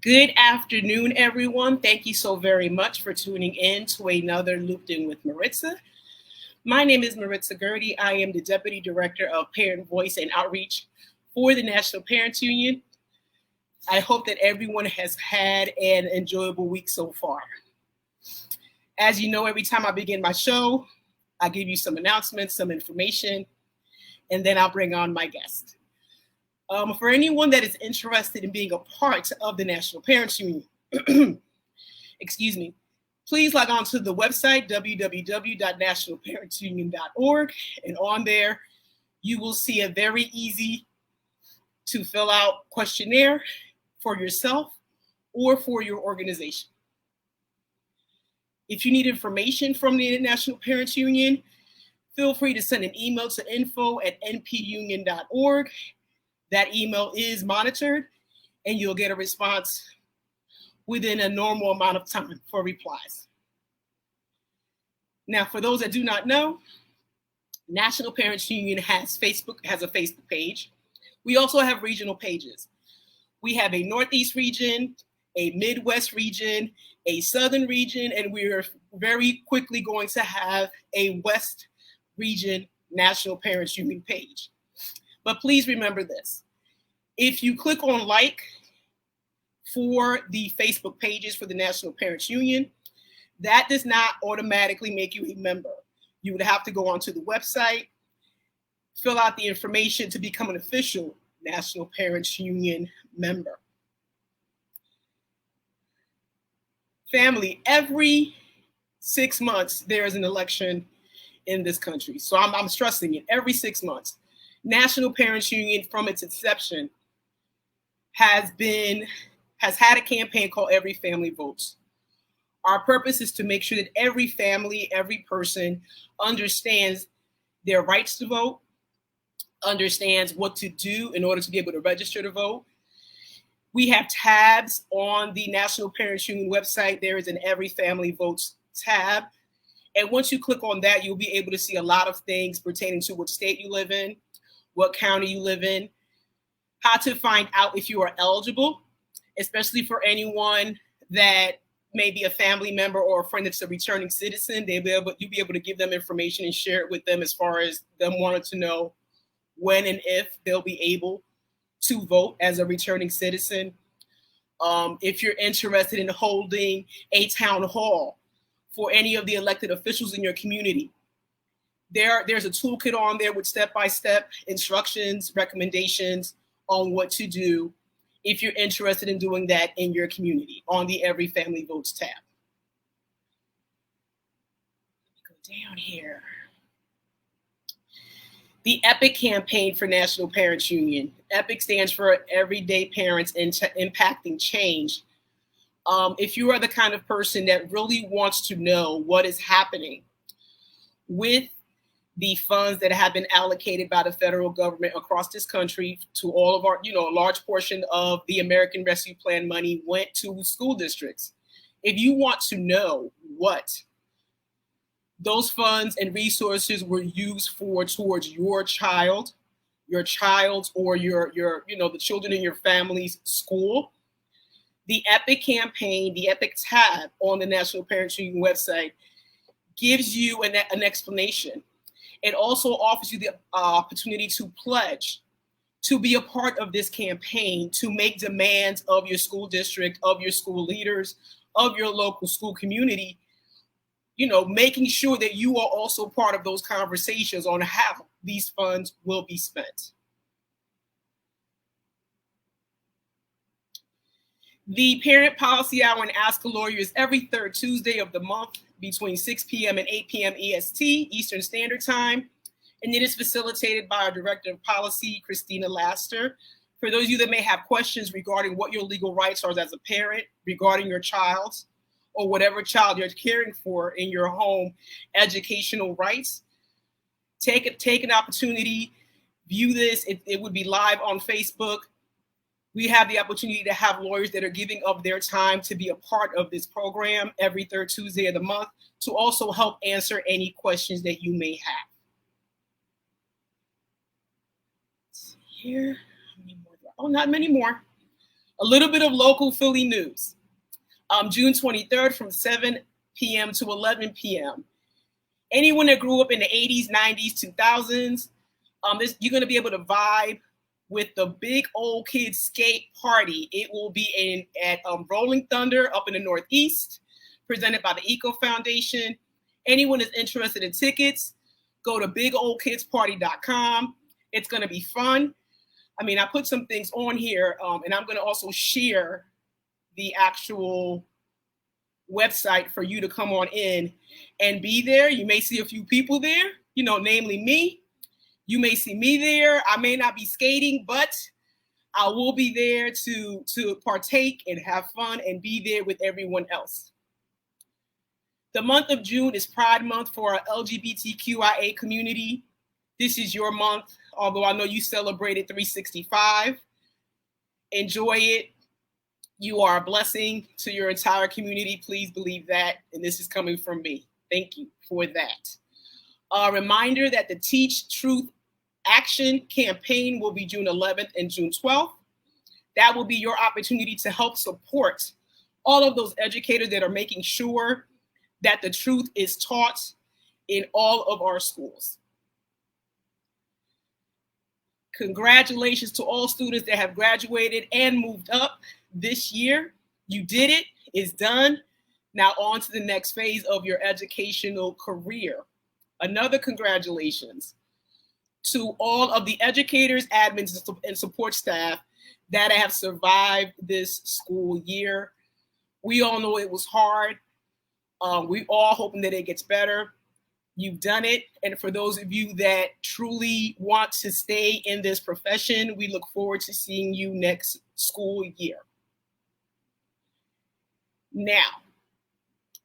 Good afternoon, everyone. Thank you so very much for tuning in to another Looped In with Maritza. My name is Maritza Gertie. I am the Deputy Director of Parent Voice and Outreach for the National Parents Union. I hope that everyone has had an enjoyable week so far. As you know, every time I begin my show, I give you some announcements, some information, and then I'll bring on my guest. For anyone that is interested in being a part of the National Parents Union, excuse me, please log on to the website, www.nationalparentsunion.org. And on there, you will see a very easy to fill out questionnaire for yourself or for your organization. If you need information from the National Parents Union, feel free to send an email to info@npunion.org. That email is monitored and you'll get a response within a normal amount of time for replies. Now, for those that do not know, National Parents Union has a Facebook page. We also have regional pages. We have a Northeast region, a Midwest region, a Southern region, and we're very quickly going to have a West region National Parents Union page. But please remember this. If you click on like for the Facebook pages for the National Parents Union, that does not automatically make you a member. You would have to go onto the website, fill out the information to become an official National Parents Union member. Family, every 6 months, there is an election in this country. So I'm stressing it, every 6 months. National Parents Union, from its inception, has had a campaign called Every Family Votes. Our purpose is to make sure that every family, every person understands their rights to vote, understands what to do in order to be able to register to vote. We have tabs on the National Parents Union website. There is an Every Family Votes tab. And once you click on that, you'll be able to see a lot of things pertaining to what state you live in, what county you live in, how to find out if you are eligible, especially for anyone that may be a family member or a friend that's a returning citizen. You'll be able to give them information and share it with them as far as them wanting to know when and if they'll be able to vote as a returning citizen. If you're interested in holding a town hall for any of the elected officials in your community, there's a toolkit on there with step-by-step instructions, recommendations on what to do if you're interested in doing that in your community on the Every Family Votes tab. Let me go down here. The EPIC campaign for National Parents Union. EPIC stands for Everyday Parents Impacting Change. If you are the kind of person that really wants to know what is happening with the funds that have been allocated by the federal government across this country to all of our, a large portion of the American Rescue Plan money went to school districts. If you want to know what those funds and resources were used for towards your child's or the children in your family's school, the EPIC campaign, the EPIC tab on the National Parents Union website gives you an explanation. It also offers you the opportunity to pledge to be a part of this campaign, to make demands of your school district, of your school leaders, of your local school community, making sure that you are also part of those conversations on how these funds will be spent. The Parent Policy Hour and Ask a Lawyer is every third Tuesday of the month between 6 p.m. and 8 p.m. EST, Eastern Standard Time. And it is facilitated by our Director of Policy, Christina Laster. For those of you that may have questions regarding what your legal rights are as a parent, regarding your child's or whatever child you're caring for in your home, educational rights, take an opportunity, view this. It would be live on Facebook. We have the opportunity to have lawyers that are giving up their time to be a part of this program every third Tuesday of the month to also help answer any questions that you may have. Let's see here. Oh, not many more. A little bit of local Philly news. June 23rd from 7 p.m. to 11 p.m. Anyone that grew up in the 80s, 90s, 2000s, you're going to be able to vibe with the Big Old Kids Skate Party. It will be at Rolling Thunder up in the Northeast, presented by the Eco Foundation. Anyone is interested in tickets, go to bigoldkidsparty.com. It's going to be fun. I mean, I put some things on here, and I'm going to also share the actual website for you to come on in and be there. You may see a few people there, namely me. You may see me there. I may not be skating, but I will be there to partake and have fun and be there with everyone else. The month of June is Pride Month for our LGBTQIA community. This is your month, although I know you celebrated 365. Enjoy it. You are a blessing to your entire community. Please believe that. And this is coming from me. Thank you for that. A reminder that the Teach Truth Action campaign will be June 11th and June 12th. That will be your opportunity to help support all of those educators that are making sure that the truth is taught in all of our schools. Congratulations to all students that have graduated and moved up this year. You did it. It's done. Now on to the next phase of your educational career. Another congratulations to all of the educators, admins, and support staff that have survived this school year. We all know it was hard. We all hoping that it gets better. You've done it. And for those of you that truly want to stay in this profession, we look forward to seeing you next school year. Now,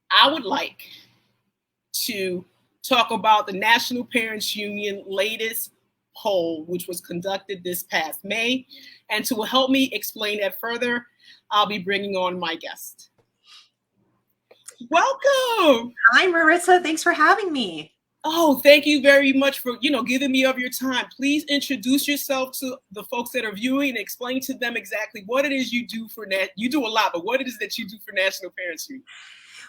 I would like to talk about the National Parents Union latest poll, which was conducted this past May. And to help me explain that further, I'll be bringing on my guest. Welcome. Hi, Maritza. Thanks for having me. Oh, thank you very much for, giving me of your time. Please introduce yourself to the folks that are viewing and explain to them exactly what it is you do for You do a lot, but what it is that you do for National Parents Union.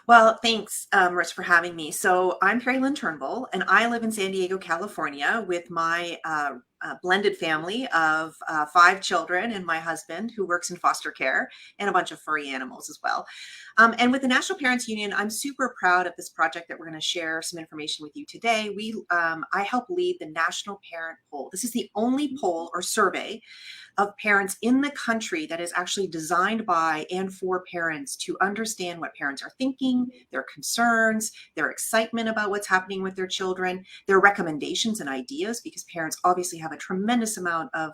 Well, thanks, Maritza, for having me. So I'm Peri Lynn Turnbull, and I live in San Diego, California, with my blended family of 5 children and my husband, who works in foster care, and a bunch of furry animals as well. And with the National Parents Union, I'm super proud of this project that we're going to share some information with you today. I help lead the National Parent Poll. This is the only poll or survey of parents in the country that is actually designed by and for parents to understand what parents are thinking, their concerns, their excitement about what's happening with their children, their recommendations and ideas, because parents obviously have a tremendous amount of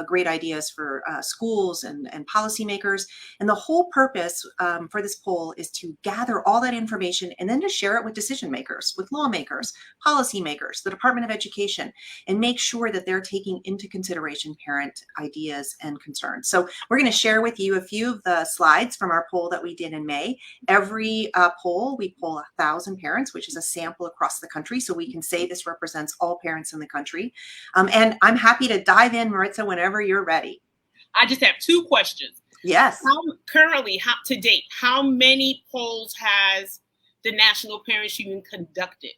great ideas for schools and policymakers. And the whole purpose for this poll is to gather all that information and then to share it with decision makers, with lawmakers, policymakers, the Department of Education, and make sure that they're taking into consideration parent ideas and concerns. So we're going to share with you a few of the slides from our poll that we did in May. Every poll, we poll 1,000 parents, which is a sample across the country. So we can say this represents all parents in the country. And I'm happy to dive in, Maritza, whenever you're ready. I just have 2 questions. Yes. To date, how many polls has the National Parents Union conducted?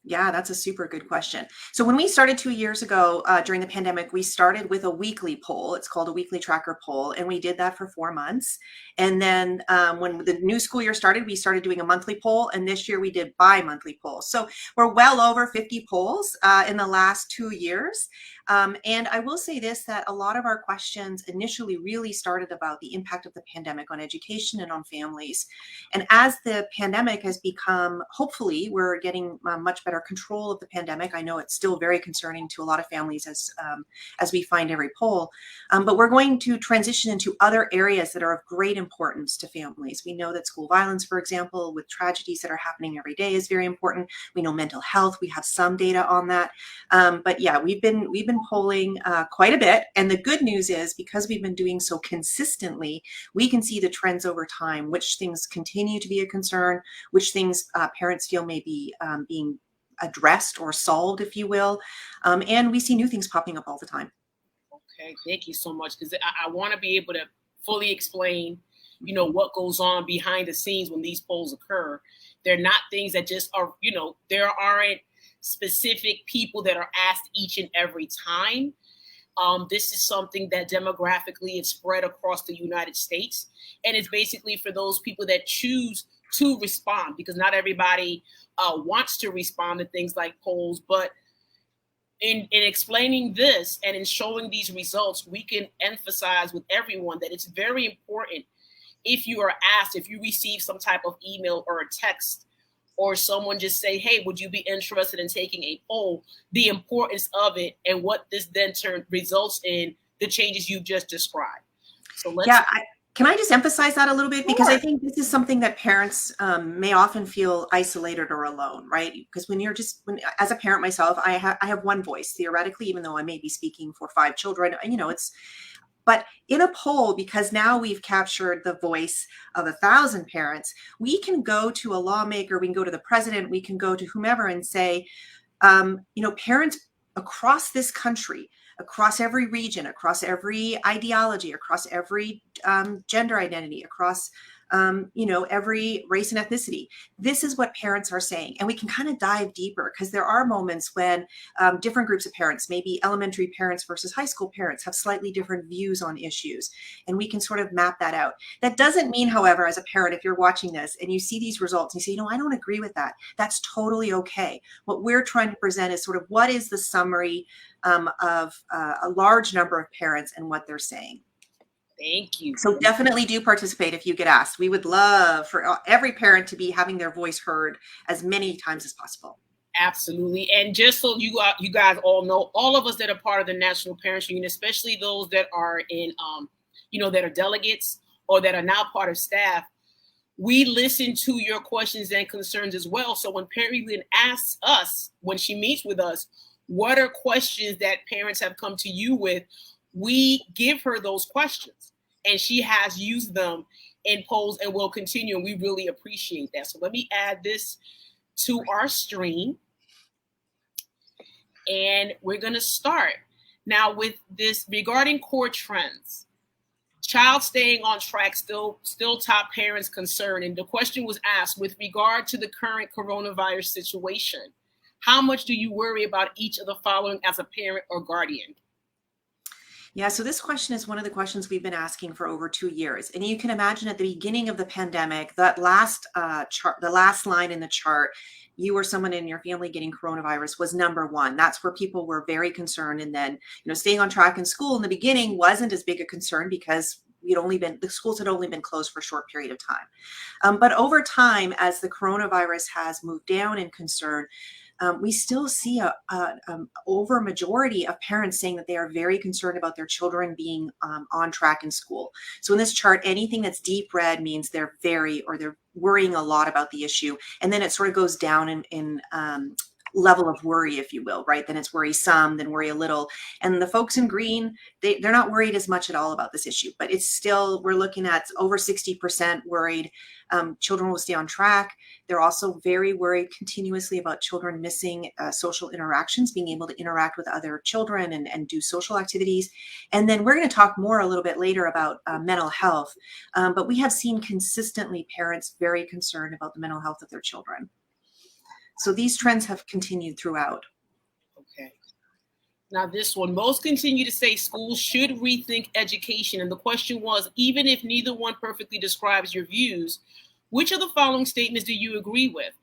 Yeah, that's a super good question. So when we started 2 years ago during the pandemic, we started with a weekly poll. It's called a weekly tracker poll. And we did that for 4 months. And then when the new school year started, we started doing a monthly poll. And this year we did bi-monthly polls. So we're well over 50 polls in the last 2 years. And I will say this, that a lot of our questions initially really started about the impact of the pandemic on education and on families. And as the pandemic has become, hopefully, we're getting much better control of the pandemic. I know it's still very concerning to a lot of families as we find every poll, but we're going to transition into other areas that are of great importance to families. We know that school violence, for example, with tragedies that are happening every day is very important. We know mental health, we have some data on that. But yeah, we've been polling quite a bit. And the good news is, because we've been doing so consistently, we can see the trends over time, which things continue to be a concern, which things parents feel may be being addressed or solved, if you will. And we see new things popping up all the time. Okay, thank you so much, because I want to be able to fully explain, what goes on behind the scenes when these polls occur. They're not things that just are, there aren't specific people that are asked each and every time. This is something that demographically is spread across the United States. And it's basically for those people that choose to respond, because not everybody wants to respond to things like polls. But in explaining this and in showing these results, we can emphasize with everyone that it's very important. If you are asked, if you receive some type of email or a text, or someone just say, hey, would you be interested in taking a poll, the importance of it and what this then results in the changes you just described. So can I just emphasize that a little bit? Because I think this is something that parents may often feel isolated or alone, right? Because as a parent myself, I have one voice theoretically, even though I may be speaking for 5 children, but in a poll, because now we've captured the voice of 1,000 parents, we can go to a lawmaker, we can go to the president, we can go to whomever and say, parents across this country, across every region, across every ideology, across every gender identity, across every race and ethnicity. This is what parents are saying. And we can kind of dive deeper, because there are moments when different groups of parents, maybe elementary parents versus high school parents, have slightly different views on issues. And we can sort of map that out. That doesn't mean, however, as a parent, if you're watching this and you see these results and you say, I don't agree with that, that's totally okay. What we're trying to present is sort of what is the summary of a large number of parents and what they're saying. Thank you. So definitely do participate if you get asked. We would love for every parent to be having their voice heard as many times as possible. Absolutely. And just so you guys all know, all of us that are part of the National Parents Union, especially those that are in, that are delegates or that are now part of staff, we listen to your questions and concerns as well. So when Peri Lynn asks us, when she meets with us, what are questions that parents have come to you with, we give her those questions, and she has used them in polls and will continue. And we really appreciate that. So let me add this to our stream. And we're going to start now with this regarding core trends. Child staying on track, still top parents' concern. And the question was asked with regard to the current coronavirus situation. How much do you worry about each of the following as a parent or guardian? Yeah, so this question is one of the questions we've been asking for over 2 years. And you can imagine at the beginning of the pandemic, that last chart, the last line in the chart, you or someone in your family getting coronavirus was number one. That's where people were very concerned. And then, staying on track in school in the beginning wasn't as big a concern because the schools had only been closed for a short period of time. But over time, as the coronavirus has moved down in concern, we still see a over majority of parents saying that they are very concerned about their children being on track in school. So in this chart, anything that's deep red means they're worrying a lot about the issue. And then it sort of goes down in level of worry, if you will, right? Then it's worry some, then worry a little. And the folks in green, they're not worried as much at all about this issue, but it's still, we're looking at over 60% worried children will stay on track. They're also very worried continuously about children missing social interactions, being able to interact with other children and do social activities. And then we're going to talk more a little bit later about mental health. But we have seen consistently parents very concerned about the mental health of their children. So these trends have continued throughout. Okay. Now this one, most continue to say schools should rethink education. And the question was, even if neither one perfectly describes your views, which of the following statements do you agree with?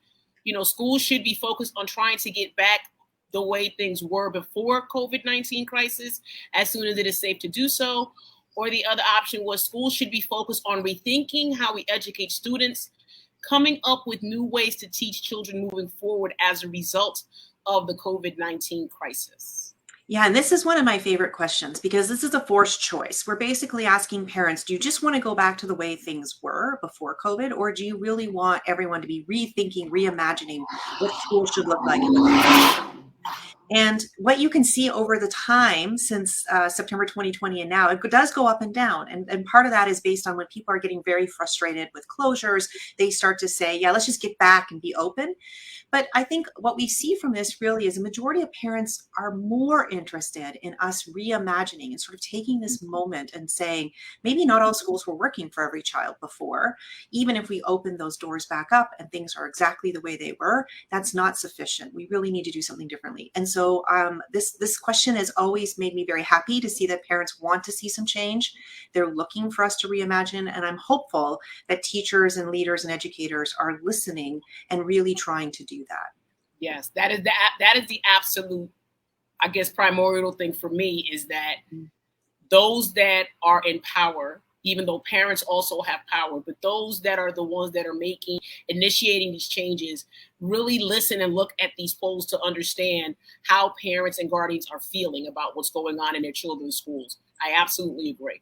Schools should be focused on trying to get back the way things were before COVID-19 crisis as soon as it is safe to do so. Or the other option was schools should be focused on rethinking how we educate students, coming up with new ways to teach children moving forward as a result of the COVID-19 crisis. Yeah, and this is one of my favorite questions because this is a forced choice. We're basically asking parents, do you just want to go back to the way things were before COVID, or do you really want everyone to be rethinking, reimagining what school should look like in the future? And what you can see over the time since September 2020 and now, it does go up and down. And part of that is based on when people are getting very frustrated with closures, they start to say, yeah, let's just get back and be open. But I think what we see from this really is a majority of parents are more interested in us reimagining and sort of taking this moment and saying, maybe not all schools were working for every child before. Even if we open those doors back up and things are exactly the way they were, that's not sufficient. We really need to do something differently. And so this question has always made me very happy to see that parents want to see some change. They're looking for us to reimagine. And I'm hopeful that teachers and leaders and educators are listening and really trying to do that. Yes, that is the absolute, I guess, primordial thing for me is that those that are in power, even though parents also have power, but those that are the ones that are initiating these changes, really listen and look at these polls to understand how parents and guardians are feeling about what's going on in their children's schools. I absolutely agree.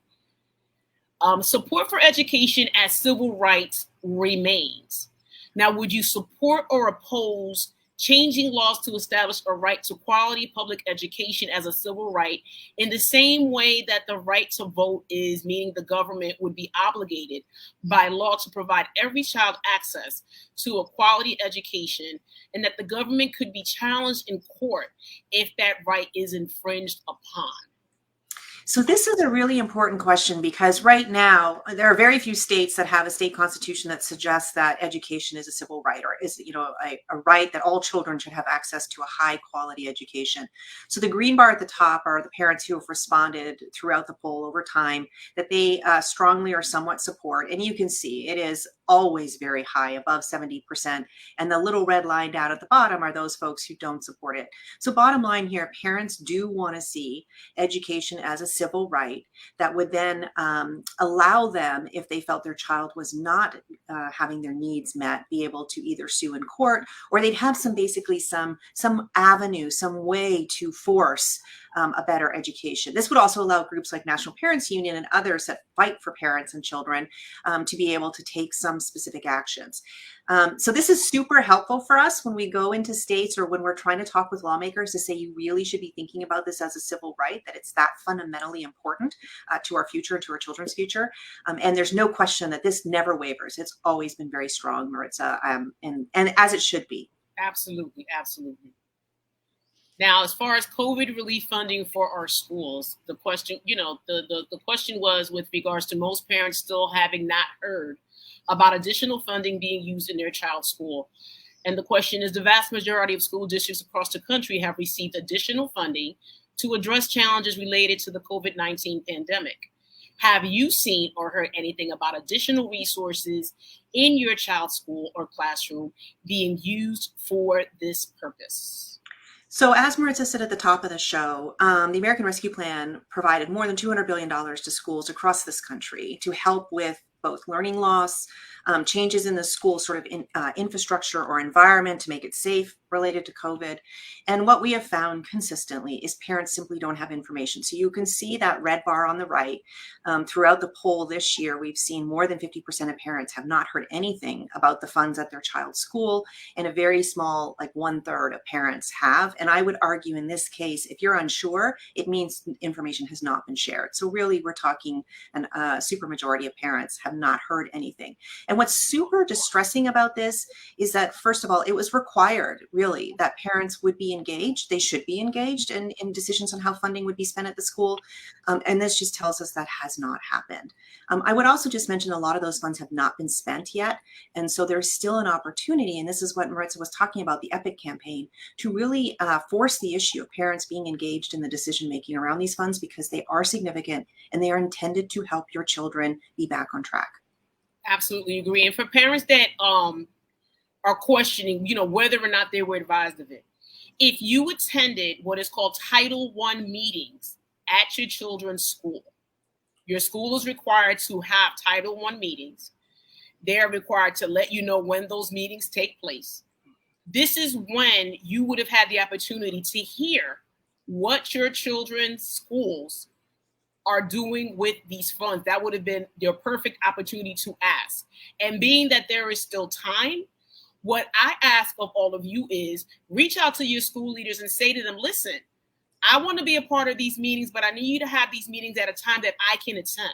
Support for education as civil rights remains. Now, would you support or oppose changing laws to establish a right to quality public education as a civil right in the same way that the right to vote is, meaning the government would be obligated by law to provide every child access to a quality education, and that the government could be challenged in court if that right is infringed upon? So this is a really important question because right now there are very few states that have a state constitution that suggests that education is a civil right or is, a right that all children should have access to a high quality education. So the green bar at the top are the parents who have responded throughout the poll over time that they strongly or somewhat support. And you can see it is always very high, above 70%. And the little red line down at the bottom are those folks who don't support it. So bottom line here, parents do want to see education as a civil right that would then allow them, if they felt their child was not having their needs met, be able to either sue in court, or they'd have some avenue, some way to force a better education. This would also allow groups like National Parents Union and others that fight for parents and children to be able to take some specific actions. So this is super helpful for us when we go into states or when we're trying to talk with lawmakers to say you really should be thinking about this as a civil right, that it's that fundamentally important to our future, to our children's future. And there's no question that this never wavers. It's always been very strong, Maritza, and as it should be. Absolutely, absolutely. Now, as far as COVID relief funding for our schools, the question, the question was with regards to most parents still having not heard about additional funding being used in their child's school. And the question is, the vast majority of school districts across the country have received additional funding to address challenges related to the COVID-19 pandemic. Have you seen or heard anything about additional resources in your child's school or classroom being used for this purpose? So as Maritza said at the top of the show, the American Rescue Plan provided more than $200 billion to schools across this country to help with both learning loss, changes in the school sort of infrastructure or environment to make it safe related to COVID. And what we have found consistently is parents simply don't have information. So you can see that red bar on the right. Throughout the poll this year, we've seen more than 50% of parents have not heard anything about the funds at their child's school, and a very small, like 1/3 of parents have. And I would argue in this case, if you're unsure, it means information has not been shared. So really, we're talking a super majority of parents have not heard anything. And what's super distressing about this is that, first of all, it was required really that parents would be engaged. They should be engaged in decisions on how funding would be spent at the school. And this just tells us that has not happened. I would also just mention a lot of those funds have not been spent yet. And so there's still an opportunity, and this is what Maritza was talking about, the EPIC campaign, to really force the issue of parents being engaged in the decision-making around these funds, because they are significant and they are intended to help your children be back on track. Absolutely agree. And for parents that are questioning, whether or not they were advised of it, if you attended what is called Title I meetings at your children's school, your school is required to have Title I meetings. They're required to let you know when those meetings take place. This is when you would have had the opportunity to hear what your children's schools are doing with these funds. That would have been their perfect opportunity to ask. And being that there is still time, What I ask of all of you is reach out to your school leaders and say to them, listen, I want to be a part of these meetings, but I need you to have these meetings at a time that I can attend.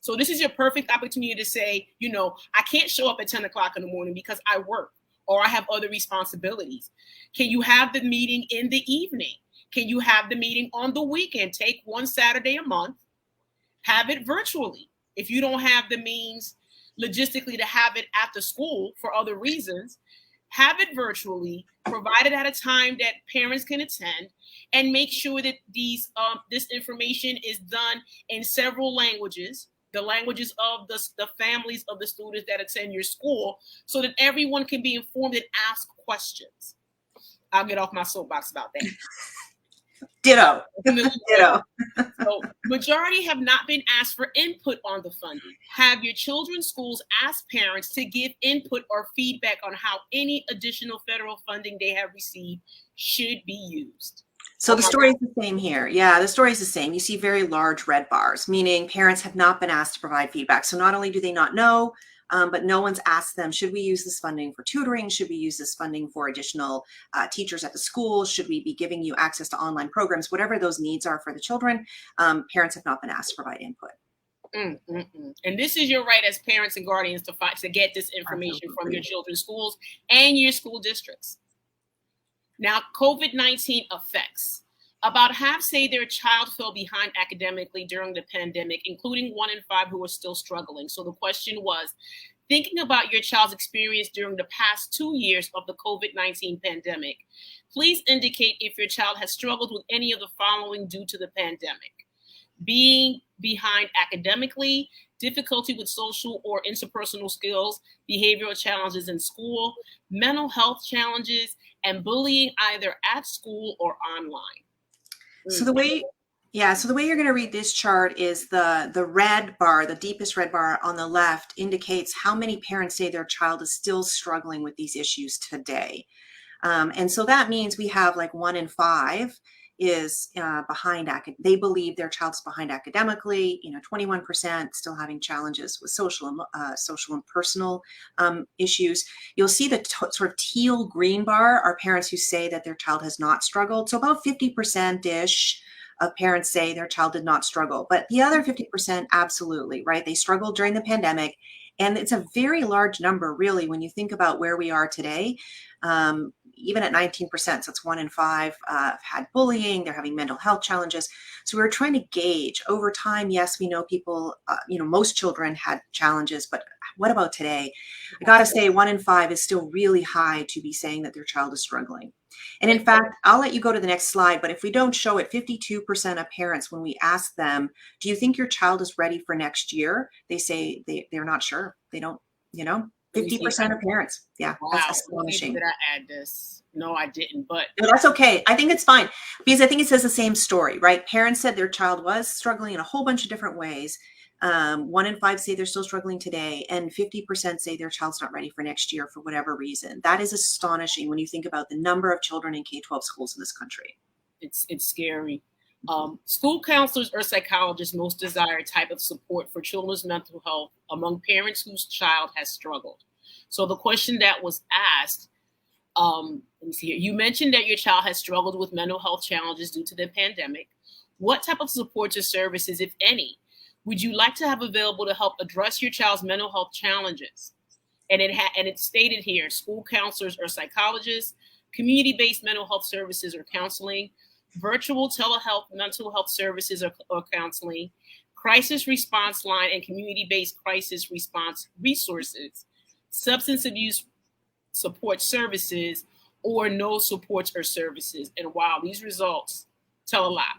So this is your perfect opportunity to say, I can't show up at 10 o'clock in the morning because I work or I have other responsibilities. Can you have the meeting in the evening? Can you have the meeting on the weekend? Take one Saturday a month, have it virtually. If you don't have the means logistically to have it after school for other reasons, have it virtually, provided at a time that parents can attend, and make sure that this information is done in several languages, the languages of the families of the students that attend your school, so that everyone can be informed and ask questions. I'll get off my soapbox about that. Ditto. Ditto. So majority have not been asked for input on the funding. Have your children's schools ask parents to give input or feedback on how any additional federal funding they have received should be used? So the story is the same here. Yeah, the story is the same. You see very large red bars, meaning parents have not been asked to provide feedback. So not only do they not know, but no one's asked them, should we use this funding for tutoring? Should we use this funding for additional teachers at the school? Should we be giving you access to online programs? Whatever those needs are for the children, parents have not been asked to provide input. And this is your right as parents and guardians to get this information from your children's schools and your school districts. Now, COVID-19 effects. About half say their child fell behind academically during the pandemic, including 1 in 5 who are still struggling. So the question was, thinking about your child's experience during the past 2 years of the COVID-19 pandemic, please indicate if your child has struggled with any of the following due to the pandemic: being behind academically, difficulty with social or interpersonal skills, behavioral challenges in school, mental health challenges, and bullying either at school or online. So the way you're going to read this chart is the red bar, the deepest red bar on the left indicates how many parents say their child is still struggling with these issues today. And so that means we have like 1 in 5 is behind. They believe their child's behind academically. 21% still having challenges with social and personal issues. You'll see the sort of teal green bar are parents who say that their child has not struggled. So about 50%-ish of parents say their child did not struggle, but the other 50% absolutely, right? They struggled during the pandemic. And it's a very large number, really, when you think about where we are today. Even at 19%, so it's 1 in 5 have had bullying, they're having mental health challenges. So we're trying to gauge over time. Yes, we know people, most children had challenges, but what about today? I got to say 1 in 5 is still really high to be saying that their child is struggling. And in fact, I'll let you go to the next slide, but if we don't show it, 52% of parents, when we ask them, do you think your child is ready for next year? They say they're not sure. They don't, 50% of parents. Yeah, wow. That's astonishing. Did I add this? No, I didn't, but no, that's okay. I think it's fine because I think it says the same story, right? Parents said their child was struggling in a whole bunch of different ways. 1 in 5 say they're still struggling today, and 50% say their child's not ready for next year for whatever reason. That is astonishing when you think about the number of children in K-12 schools in this country. It's scary. School counselors or psychologists most desired type of support for children's mental health among parents whose child has struggled. So the question that was asked, let me see here. You mentioned that your child has struggled with mental health challenges due to the pandemic. What type of supports or services, if any, would you like to have available to help address your child's mental health challenges? And it's stated here: school counselors or psychologists, community-based mental health services or counseling, virtual telehealth mental health services or counseling, crisis response line and community-based crisis response resources, substance abuse support services, or no supports or services. And wow, these results tell a lot.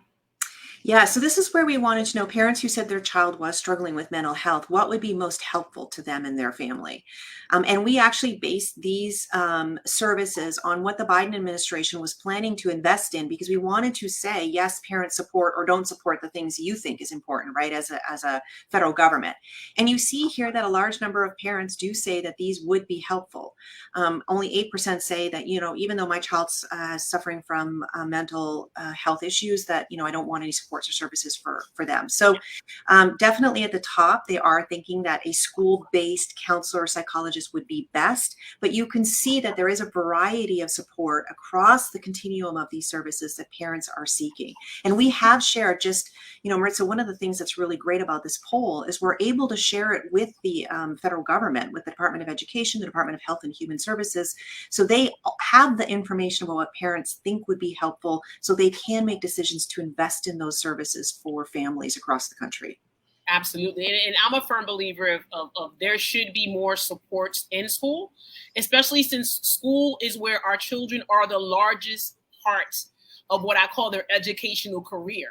Yeah, so this is where we wanted to know, parents who said their child was struggling with mental health, what would be most helpful to them and their family? And we actually based these services on what the Biden administration was planning to invest in, because we wanted to say, yes, parents support or don't support the things you think is important, right, as a federal government. And you see here that a large number of parents do say that these would be helpful. Only 8% say that, even though my child's suffering from mental health issues, that, I don't want any support supports or services for them. So definitely at the top, they are thinking that a school-based counselor or psychologist would be best, but you can see that there is a variety of support across the continuum of these services that parents are seeking. And we have shared just, Maritza, one of the things that's really great about this poll is we're able to share it with the federal government, with the Department of Education, the Department of Health and Human Services, so they have the information about what parents think would be helpful, so they can make decisions to invest in those services for families across the country. Absolutely. And I'm a firm believer of there should be more supports in school, especially since school is where our children are the largest parts of what I call their educational career.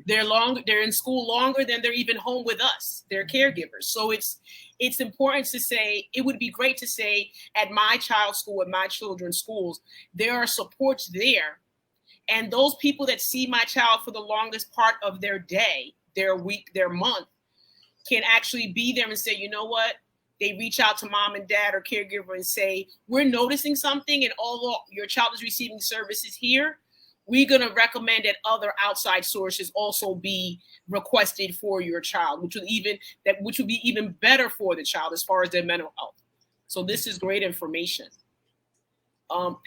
They're in school longer than they're even home with us. They're caregivers. So it's important to say, it would be great to say at my child's school, at my children's schools, there are supports there. And those people that see my child for the longest part of their day, their week, their month, can actually be there and say, you know what? They reach out to mom and dad or caregiver and say, we're noticing something, and although your child is receiving services here, we're going to recommend that other outside sources also be requested for your child, which would be even better for the child as far as their mental health. So this is great information.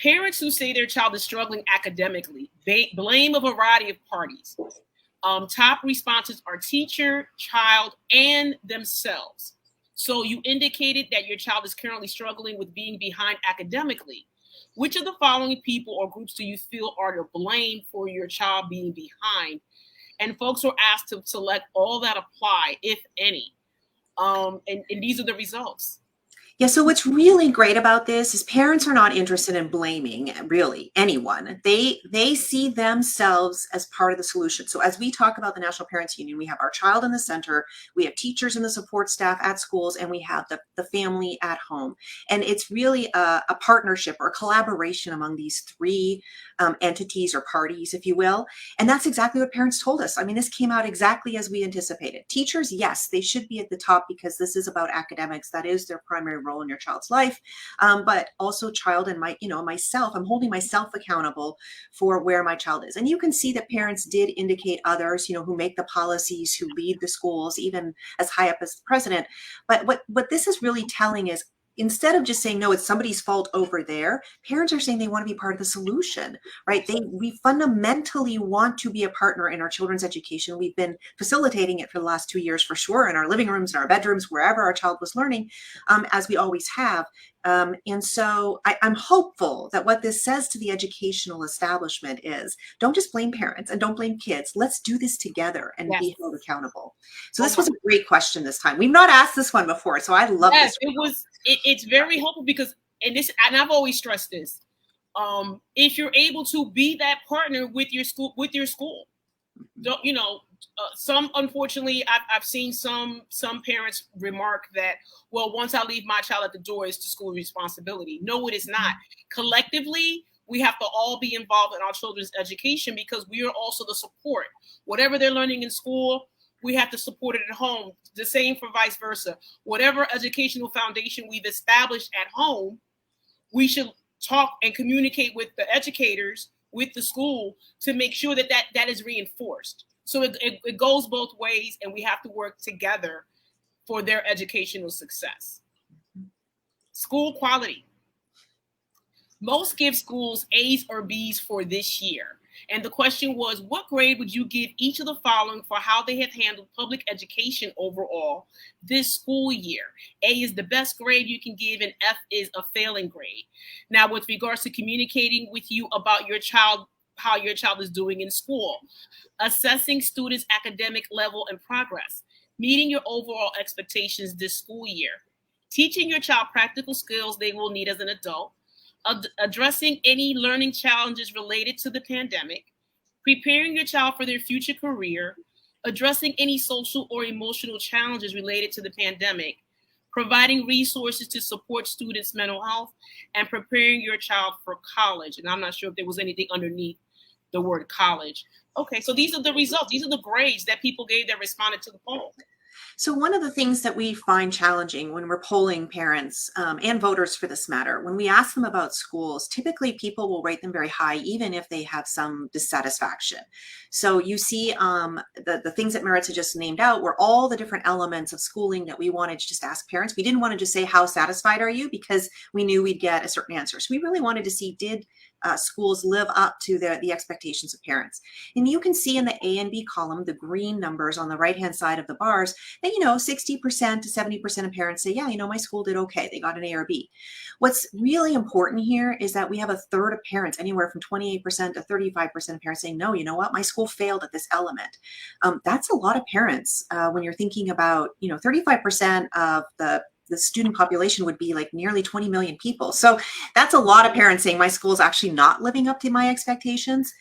Parents who say their child is struggling academically, they blame a variety of parties. Top responses are teacher, child, and themselves. So you indicated that your child is currently struggling with being behind academically. Which of the following people or groups do you feel are to blame for your child being behind? And folks were asked to select all that apply, if any. And these are the results. Yeah, so what's really great about this is parents are not interested in blaming really anyone. They see themselves as part of the solution. So as we talk about the National Parents Union, we have our child in the center, we have teachers and the support staff at schools, and we have the family at home. And it's really a partnership or a collaboration among these three entities or parties, if you will. And that's exactly what parents told us. I mean, this came out exactly as we anticipated. Teachers, yes, they should be at the top because this is about academics. That is their primary role in your child's life, but also child and myself. I'm holding myself accountable for where my child is. And you can see that parents did indicate others, who make the policies, who lead the schools, even as high up as the president. But what this is really telling is, instead of just saying, no, it's somebody's fault over there, parents are saying they want to be part of the solution, right? We fundamentally want to be a partner in our children's education. We've been facilitating it for the last 2 years for sure, in our living rooms, in our bedrooms, wherever our child was learning, as we always have. And so I'm hopeful that what this says to the educational establishment is, don't just blame parents and don't blame kids. Let's do this together and be held accountable. So this was a great question this time. We've not asked this one before, so I love this. It's very helpful because, and I've always stressed this. If you're able to be that partner with your school, some, unfortunately, I've seen some parents remark that, well, once I leave my child at the door, it's the school's responsibility. No, it is not. Collectively, we have to all be involved in our children's education because we are also the support. Whatever they're learning in school, we have to support it at home. The same for vice versa. Whatever educational foundation we've established at home, we should talk and communicate with the educators, with the school, to make sure that is reinforced. So it goes both ways, and we have to work together for their educational success. School quality. Most give schools A's or B's for this year. And the question was, what grade would you give each of the following for how they have handled public education overall this school year? A is the best grade you can give, and F is a failing grade. Now, with regards to communicating with you about your child, how your child is doing in school, assessing students' academic level and progress, meeting your overall expectations this school year, teaching your child practical skills they will need as an adult, addressing any learning challenges related to the pandemic, preparing your child for their future career, addressing any social or emotional challenges related to the pandemic, providing resources to support students' mental health, and preparing your child for college. And I'm not sure if there was anything underneath the word college. Okay, so these are the results. These are the grades that people gave that responded to the poll. So one of the things that we find challenging when we're polling parents and voters for this matter, when we ask them about schools, typically people will rate them very high, even if they have some dissatisfaction. So you see the things that Maritza just named out were all the different elements of schooling that we wanted to just ask parents. We didn't want to just say, how satisfied are you? Because we knew we'd get a certain answer. So we really wanted to see, did schools live up to the expectations of parents? And you can see in the A and B column, the green numbers on the right-hand side of the bars, that, 60% to 70% of parents say, yeah, my school did okay. They got an A or B. What's really important here is that we have a third of parents, anywhere from 28% to 35% of parents saying, no, you know what, my school failed at this element. That's a lot of parents when you're thinking about, 35% of the student population would be like nearly 20 million people. So that's a lot of parents saying my school is actually not living up to my expectations.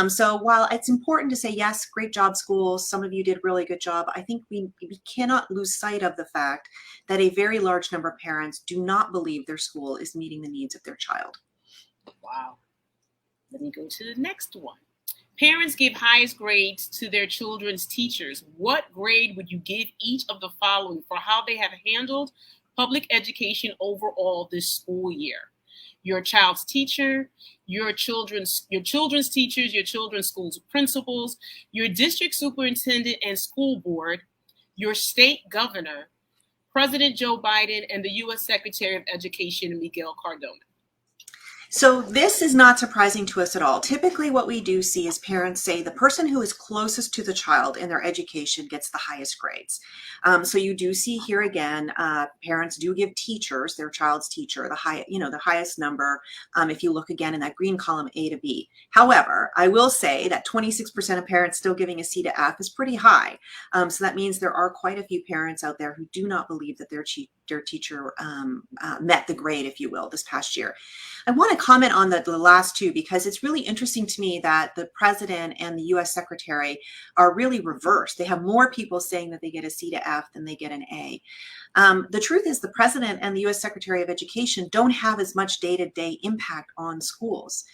So while it's important to say, yes, great job, schools, some of you did a really good job, I think we cannot lose sight of the fact that a very large number of parents do not believe their school is meeting the needs of their child. Wow. Let me go to the next one. Parents give highest grades to their children's teachers. What grade would you give each of the following for how they have handled public education overall this school year? Your child's teacher, your children's teachers, your children's school's principals, your district superintendent and school board, your state governor, President Joe Biden, and the U.S. Secretary of Education, Miguel Cardona. So this is not surprising to us at all. Typically what we do see is parents say the person who is closest to the child in their education gets the highest grades. So you do see here again, parents do give teachers, their child's teacher, the highest number. If you look again in that green column, A to B. However, I will say that 26% of parents still giving a C to F is pretty high. So that means there are quite a few parents out there who do not believe that their teacher met the grade, if you will, this past year. I want to comment on the last two because it's really interesting to me that the president and the U.S. secretary are really reversed. They have more people saying that they get a C to F than they get an A. The truth is the president and the U.S. Secretary of Education don't have as much day-to-day impact on schools.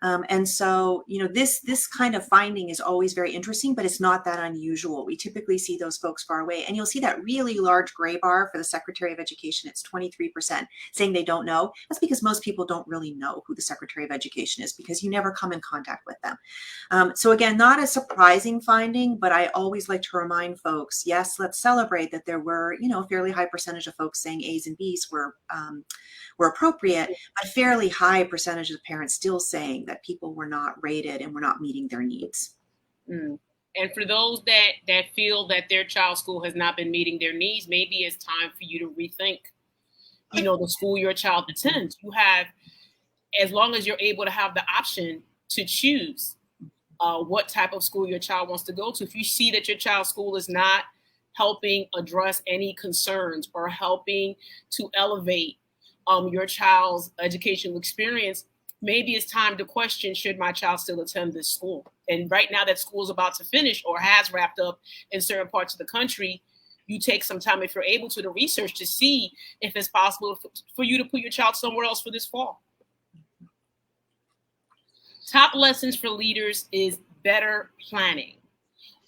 And so, this kind of finding is always very interesting, but it's not that unusual. We typically see those folks far away. And you'll see that really large gray bar for the Secretary of Education. It's 23% saying they don't know. That's because most people don't really know who the Secretary of Education is because you never come in contact with them. So again, not a surprising finding, but I always like to remind folks, yes, let's celebrate that there were, a fairly high percentage of folks saying A's and B's were appropriate, but a fairly high percentage of parents still saying that people were not rated and were not meeting their needs. And for those that feel that their child's school has not been meeting their needs, maybe it's time for you to rethink, the school your child attends. You have, as long as you're able to have the option to choose what type of school your child wants to go to. If you see that your child's school is not helping address any concerns or helping to elevate your child's educational experience, maybe it's time to question, should my child still attend this school? And right now that school is about to finish or has wrapped up in certain parts of the country, you take some time, if you're able to research to see if it's possible for you to put your child somewhere else for this fall. Top lessons for leaders is better planning.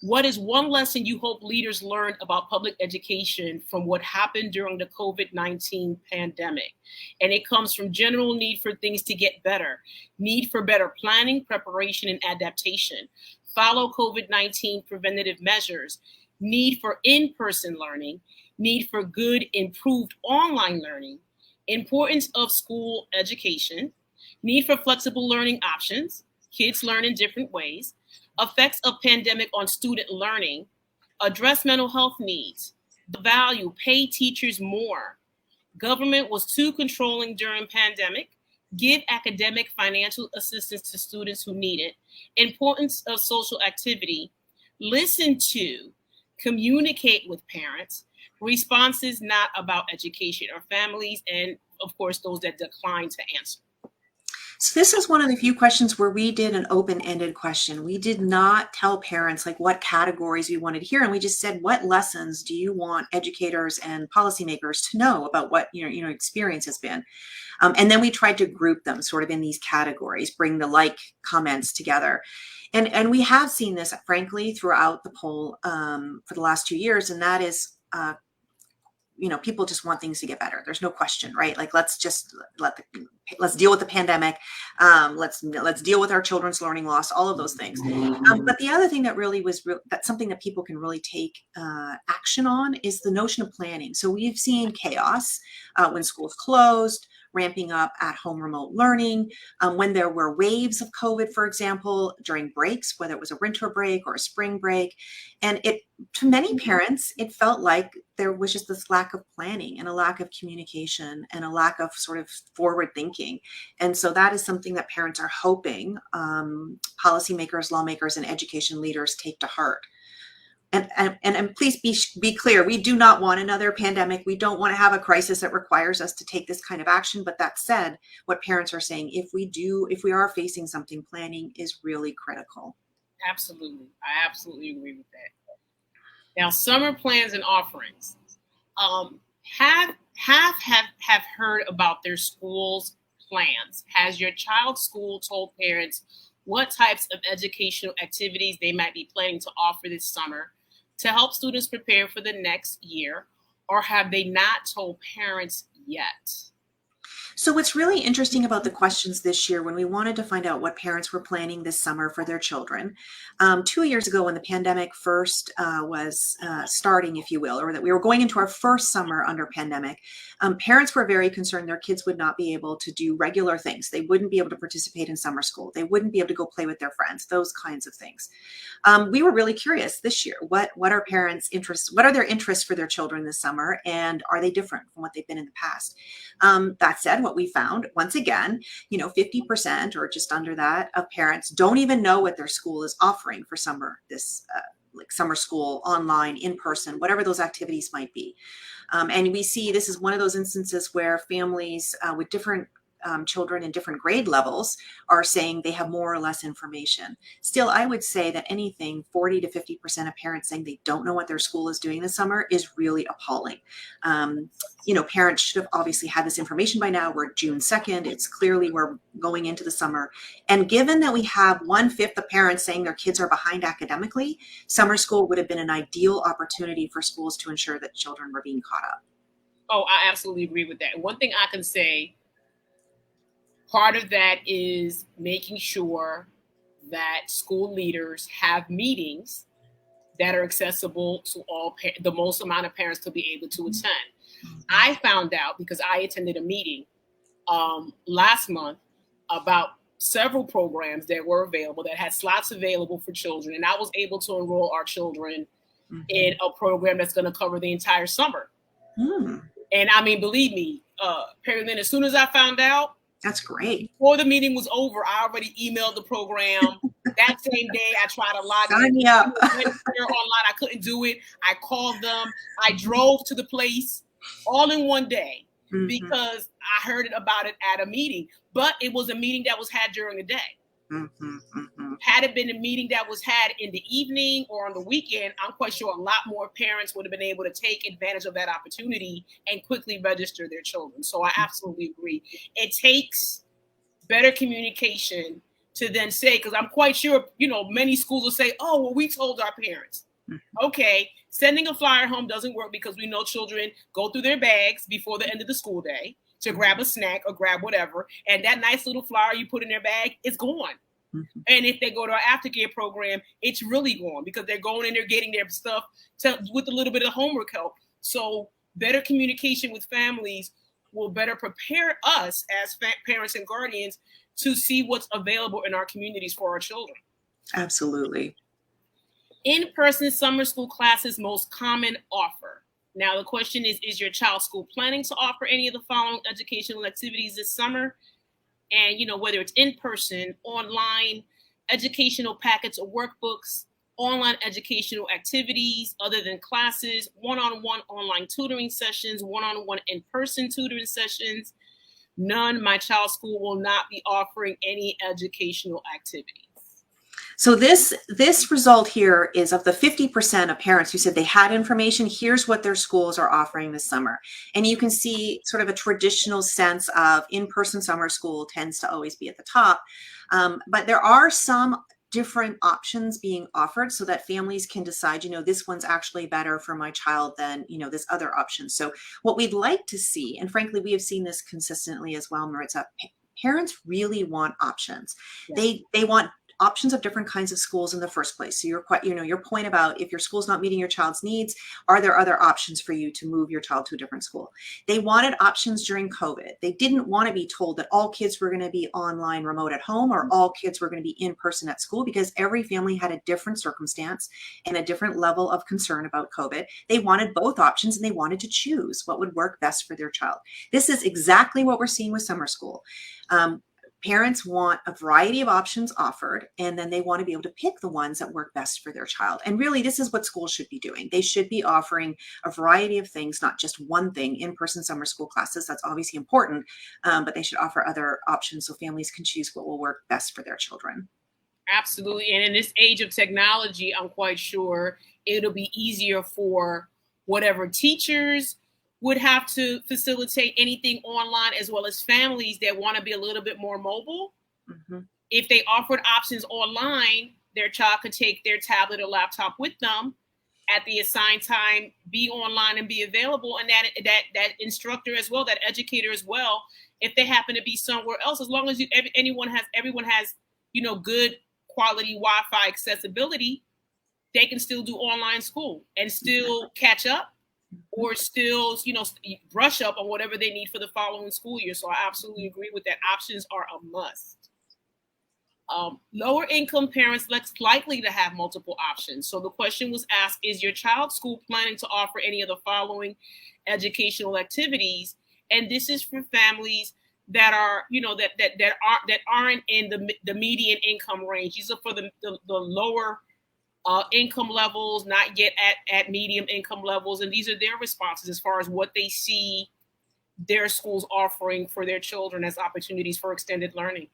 What is one lesson you hope leaders learned about public education from what happened during the COVID-19 pandemic? And it comes from general need for things to get better, need for better planning, preparation, and adaptation, follow COVID-19 preventative measures, need for in-person learning, need for good, improved online learning, importance of school education, need for flexible learning options, kids learn in different ways, effects of pandemic on student learning, address mental health needs, the value, pay teachers more, government was too controlling during pandemic, give academic financial assistance to students who need it, importance of social activity, listen to, communicate with parents, responses not about education or families, and of course, those that decline to answer. So this is one of the few questions where we did an open-ended question. We did not tell parents like what categories we wanted to hear, and we just said, what lessons do you want educators and policymakers to know about what your experience has been? And then we tried to group them sort of in these categories, bring the like comments together. And we have seen this, frankly, throughout the poll for the last 2 years, and that is people just want things to get better. There's no question, right? Like, let's deal with the pandemic. Let's deal with our children's learning loss, all of those things. But the other thing that really that's something that people can really take action on is the notion of planning. So we've seen chaos when schools closed, ramping up at home remote learning, when there were waves of COVID, for example, during breaks, whether it was a winter break or a spring break. And to many parents, it felt like there was just this lack of planning and a lack of communication and a lack of sort of forward thinking. And so that is something that parents are hoping policymakers, lawmakers, and education leaders take to heart. And please be clear, we do not want another pandemic. We don't want to have a crisis that requires us to take this kind of action. But that said, what parents are saying, if we are facing something, planning is really critical. Absolutely. I absolutely agree with that. Now, summer plans and offerings. Have heard about their school's plans. Has your child's school told parents what types of educational activities they might be planning to offer this summer to help students prepare for the next year, or have they not told parents yet? So what's really interesting about the questions this year, when we wanted to find out what parents were planning this summer for their children, 2 years ago when the pandemic first was starting, if you will, or that we were going into our first summer under pandemic, parents were very concerned their kids would not be able to do regular things. They wouldn't be able to participate in summer school. They wouldn't be able to go play with their friends, those kinds of things. We were really curious this year, what are parents' interests? What are their interests for their children this summer? And are they different from what they've been in the past? That said, what we found, once again, 50% or just under that of parents don't even know what their school is offering for summer, like summer school, online, in person, whatever those activities might be. And we see this is one of those instances where families with different children in different grade levels are saying they have more or less information. Still, I would say that anything 40 to 50% of parents saying they don't know what their school is doing this summer is really appalling. Parents should have obviously had this information by now. We're June 2nd. It's clearly we're going into the summer. And given that we have 1/5 of parents saying their kids are behind academically, summer school would have been an ideal opportunity for schools to ensure that children were being caught up. Oh, I absolutely agree with that. And one thing I can say, part of that is making sure that school leaders have meetings that are accessible to the most amount of parents to be able to attend. I found out because I attended a meeting last month about several programs that were available that had slots available for children. And I was able to enroll our children in a program that's going to cover the entire summer. And I mean, believe me, Peri Lynn, as soon as I found out, that's great. Before the meeting was over, I already emailed the program. That same day, I tried to log Sign me up. online. I couldn't do it. I called them. I drove to the place all in one day because I heard about it at a meeting. But it was a meeting that was had during the day. Had it been a meeting that was had in the evening or on the weekend, I'm quite sure a lot more parents would have been able to take advantage of that opportunity and quickly register their children. So I absolutely agree. It takes better communication to then say, because I'm quite sure, many schools will say, oh, well, we told our parents. Okay, sending a flyer home doesn't work because we know children go through their bags before the end of the school day to grab a snack or grab whatever. And that nice little flyer you put in their bag is gone. And if they go to our aftercare program, it's really gone because they're going and they're getting their stuff with a little bit of homework help. So better communication with families will better prepare us as parents and guardians to see what's available in our communities for our children. Absolutely. In-person summer school classes most common offer. Now, the question is your child's school planning to offer any of the following educational activities this summer? And, whether it's in-person, online, educational packets or workbooks, online educational activities other than classes, one-on-one online tutoring sessions, one-on-one in-person tutoring sessions. None, my child's school will not be offering any educational activities. So this result here is of the 50% of parents who said they had information, here's what their schools are offering this summer. And you can see sort of a traditional sense of in-person summer school tends to always be at the top. But there are some different options being offered so that families can decide, this one's actually better for my child than, this other option. So what we'd like to see, and frankly, we have seen this consistently as well, Maritza, parents really want options. Yeah. They want options of different kinds of schools in the first place. So your point about if your school's not meeting your child's needs, are there other options for you to move your child to a different school? They wanted options during COVID. They didn't want to be told that all kids were going to be online remote at home or all kids were going to be in person at school, because every family had a different circumstance and a different level of concern about COVID. They wanted both options and they wanted to choose what would work best for their child. This is exactly what we're seeing with summer school. Parents want a variety of options offered, and then they want to be able to pick the ones that work best for their child. And really, this is what schools should be doing. They should be offering a variety of things, not just one thing. In-person summer school classes, that's obviously important, but they should offer other options so families can choose what will work best for their children. Absolutely. And in this age of technology, I'm quite sure it'll be easier for whatever teachers would have to facilitate anything online, as well as families that want to be a little bit more mobile. Mm-hmm. If they offered options online, their child could take their tablet or laptop with them at the assigned time, be online and be available. And that instructor as well, that educator as well, if they happen to be somewhere else, as long as everyone has, good quality Wi-Fi accessibility, they can still do online school and still catch up, or still, brush up on whatever they need for the following school year. So I absolutely agree with that. Options are a must. Lower income parents less likely to have multiple options. So the question was asked, is your child's school planning to offer any of the following educational activities? And this is for families that are, that aren't in the median income range. These are for the lower income levels, not yet at medium income levels. And these are their responses as far as what they see their schools offering for their children as opportunities for extended learning.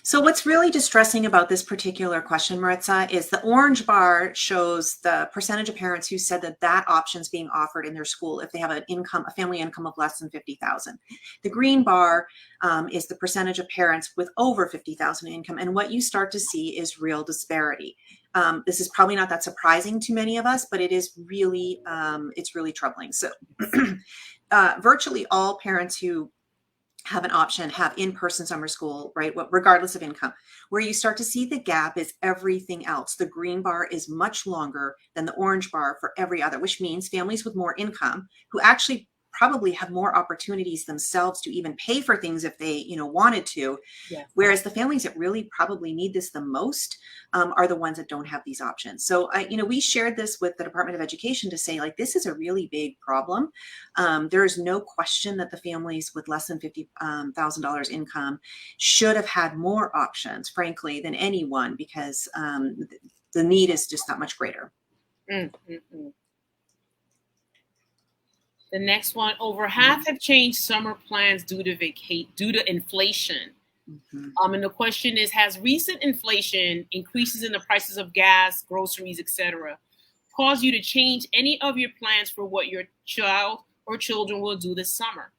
So what's really distressing about this particular question, Maritza, is the orange bar shows the percentage of parents who said that option's being offered in their school if they have a family income of less than $50,000. The green bar is the percentage of parents with over $50,000 income. And what you start to see is real disparity. This is probably not that surprising to many of us, but it is really, it's really troubling. So virtually all parents who have an option have in-person summer school, right? Regardless of income. Where you start to see the gap is everything else. The green bar is much longer than the orange bar for every other, which means families with more income who actually probably have more opportunities themselves to even pay for things if they, wanted to. Yeah. Whereas the families that really probably need this the most are the ones that don't have these options. So, we shared this with the Department of Education to say, this is a really big problem. There is no question that the families with less than $50,000 income should have had more options, frankly, than anyone, because the need is just that much greater. Mm-hmm. The next one, over half have changed summer plans due to inflation. Mm-hmm. And the question is, has recent inflation, increases in the prices of gas, groceries, etc., caused you to change any of your plans for what your child or children will do this summer?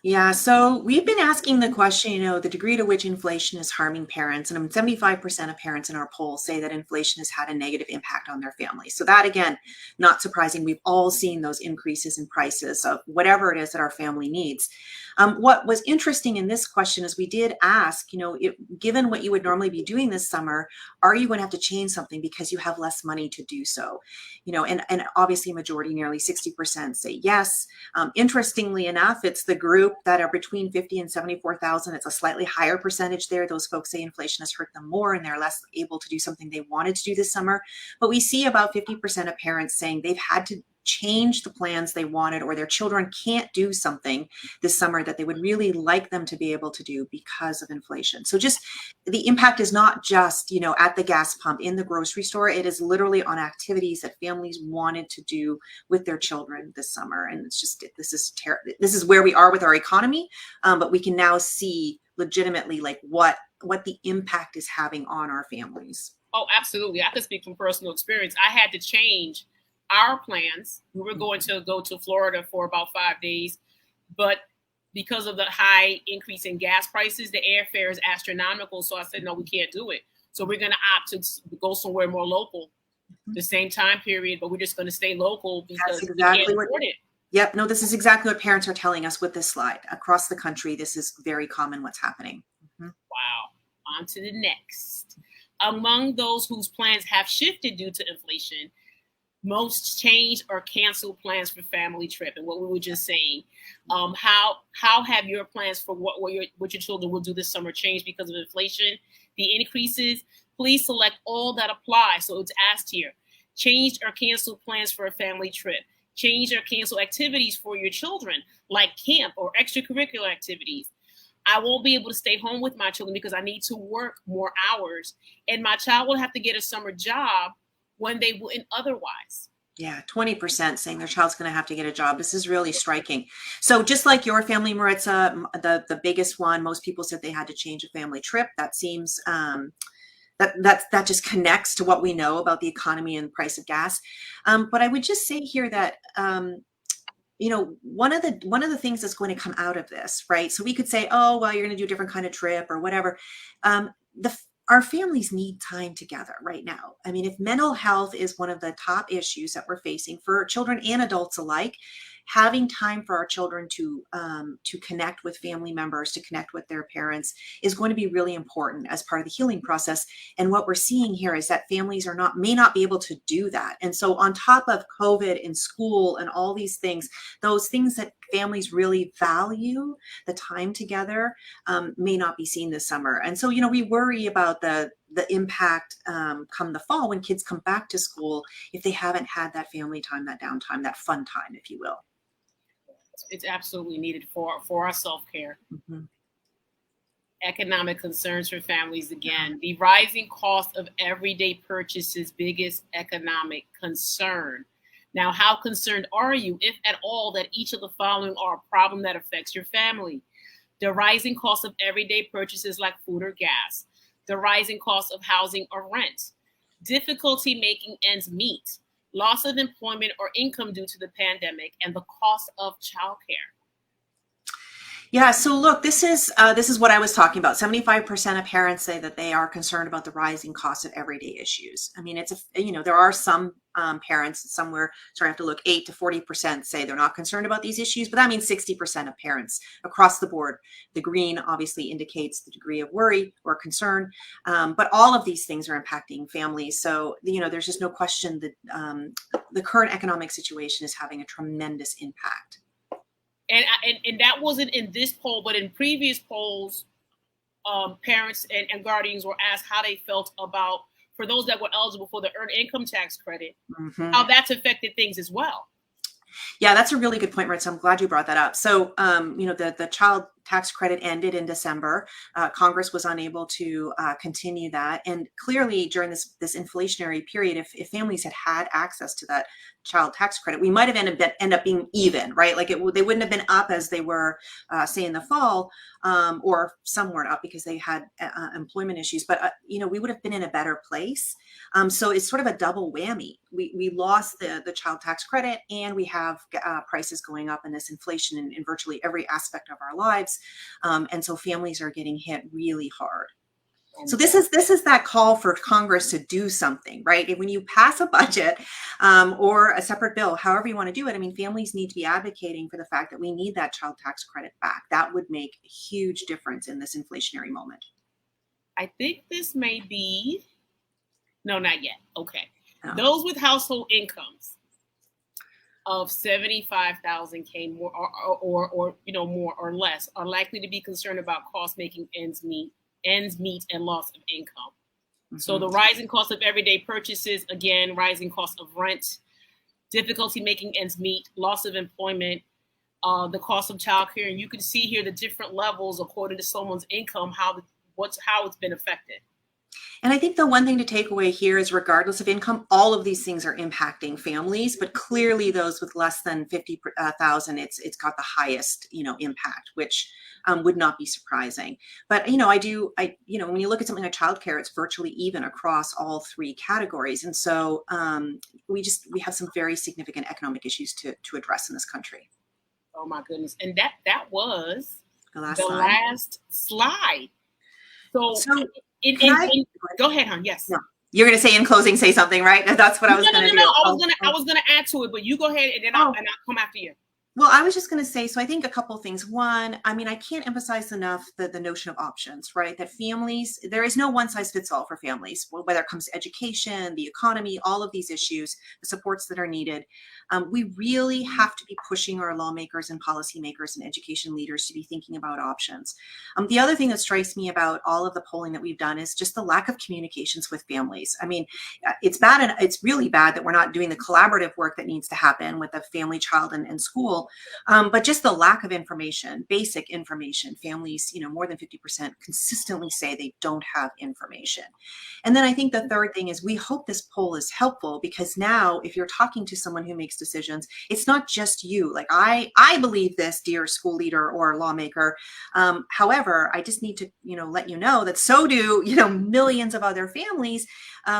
Yeah, so we've been asking the question, the degree to which inflation is harming parents. And 75% of parents in our poll say that inflation has had a negative impact on their families. So that, again, not surprising. We've all seen those increases in prices of whatever it is that our family needs. What was interesting in this question is we did ask, given what you would normally be doing this summer, are you going to have to change something because you have less money to do so? And obviously a majority, nearly 60% say yes. Interestingly enough, it's the group that are between 50 and 74,000. It's a slightly higher percentage there. Those folks say inflation has hurt them more and they're less able to do something they wanted to do this summer. But we see about 50% of parents saying they've had to change the plans they wanted, or their children can't do something this summer that they would really like them to be able to do because of inflation. So just the impact is not just, at the gas pump, in the grocery store. It is literally on activities that families wanted to do with their children this summer. And it's just, this is where we are with our economy. But we can now see legitimately what the impact is having on our families. Oh, absolutely. I can speak from personal experience. I had to change our plans. We were going to go to Florida for about 5 days, but because of the high increase in gas prices, the airfare is astronomical. So I said, no, we can't do it. So we're going to opt to go somewhere more local, the same time period, but we're just going to stay local because we can't afford it. Yep. No, this is exactly what parents are telling us with this slide. Across the country, this is very common what's happening. Wow. On to the next. Among those whose plans have shifted due to inflation, most changed or canceled plans for family trip. And what we were just saying, how have your plans for what your children will do this summer changed because of inflation? The increases, please select all that apply. So it's asked here, changed or canceled plans for a family trip, changed or canceled activities for your children, like camp or extracurricular activities. I won't be able to stay home with my children because I need to work more hours, and my child will have to get a summer job when they wouldn't otherwise. Yeah, 20% saying their child's going to have to get a job. This is really striking. So just like your family, Maritza, the biggest one, most people said they had to change a family trip. That seems that just connects to what we know about the economy and the price of gas. But I would just say here that one of the things that's going to come out of this, right? So we could say, oh, well, you're going to do a different kind of trip or whatever. Our families need time together right now. I mean, if mental health is one of the top issues that we're facing for children and adults alike, having time for our children to connect with family members, to connect with their parents is going to be really important as part of the healing process. And what we're seeing here is that families may not be able to do that. And so on top of COVID and school and all these things, those things that families really value, the time together, may not be seen this summer. And so, we worry about the impact come the fall when kids come back to school if they haven't had that family time, that downtime, that fun time, if you will. It's absolutely needed for our self-care. Mm-hmm. Economic concerns for families again. The rising cost of everyday purchases, biggest economic concern. Now, how concerned are you, if at all, that each of the following are a problem that affects your family? The rising cost of everyday purchases like food or gas. The rising cost of housing or rent. Difficulty making ends meet. Loss of employment or income due to the pandemic, and the cost of childcare. Yeah, so look, this is what I was talking about. 75% of parents say that they are concerned about the rising cost of everyday issues. I mean, there are some parents somewhere, sorry, I have to look, 8 to 40% say they're not concerned about these issues, but that means 60% of parents across the board. The green obviously indicates the degree of worry or concern, but all of these things are impacting families. So, there's just no question that the current economic situation is having a tremendous impact. And that wasn't in this poll, but in previous polls, parents and guardians were asked how they felt about, for those that were eligible for the earned income tax credit, mm-hmm. how that's affected things as well. Yeah, that's a really good point, Maritza. I'm glad you brought that up. So, the child tax credit ended in December. Congress was unable to continue that. And clearly during this inflationary period, if families had access to that child tax credit, we might have end up being even, right? Like they wouldn't have been up as they were, say, in the fall, or some weren't up because they had employment issues. But, we would have been in a better place. So it's sort of a double whammy. We lost the child tax credit, and we have prices going up in this inflation in virtually every aspect of our lives. And so families are getting hit really hard. So this is that call for Congress to do something, right? When you pass a budget or a separate bill, however you want to do it, I mean, families need to be advocating for the fact that we need that child tax credit back. That would make a huge difference in this inflationary moment. I think this may be, no, not yet. Okay. No. Those with household incomes of 75,000 more or more or less are likely to be concerned about cost making ends meet and loss of income. Mm-hmm. So the rising cost of everyday purchases, again, rising cost of rent, difficulty making ends meet, loss of employment, the cost of childcare, and you can see here the different levels according to someone's income, how it's been affected. And I think the one thing to take away here is, regardless of income, all of these things are impacting families, but clearly those with less than 50,000, it's got the highest, impact, which would not be surprising. But, when you look at something like childcare, it's virtually even across all three categories. And so we have some very significant economic issues to address in this country. Oh my goodness. And that was the last slide. So Go ahead, hon. Yes. No. You're going to say in closing, say something, right? That's what I was going to do. I was gonna add to it, but you go ahead and then I'll come after you. Well, I was just going to say, so I think a couple of things. One, I mean, I can't emphasize enough the notion of options, right? That families, there is no one size fits all for families, whether it comes to education, the economy, all of these issues, the supports that are needed. We really have to be pushing our lawmakers and policymakers and education leaders to be thinking about options. The other thing that strikes me about all of the polling that we've done is just the lack of communications with families. I mean, it's bad, and it's really bad that we're not doing the collaborative work that needs to happen with the family, child, and school. But just the lack of information, basic information. Families, more than 50% consistently say they don't have information. And then I think the third thing is we hope this poll is helpful, because now if you're talking to someone who makes decisions, it's not just you. Like, I believe this, dear school leader or lawmaker. However, I just need to, let you know that so do, millions of other families.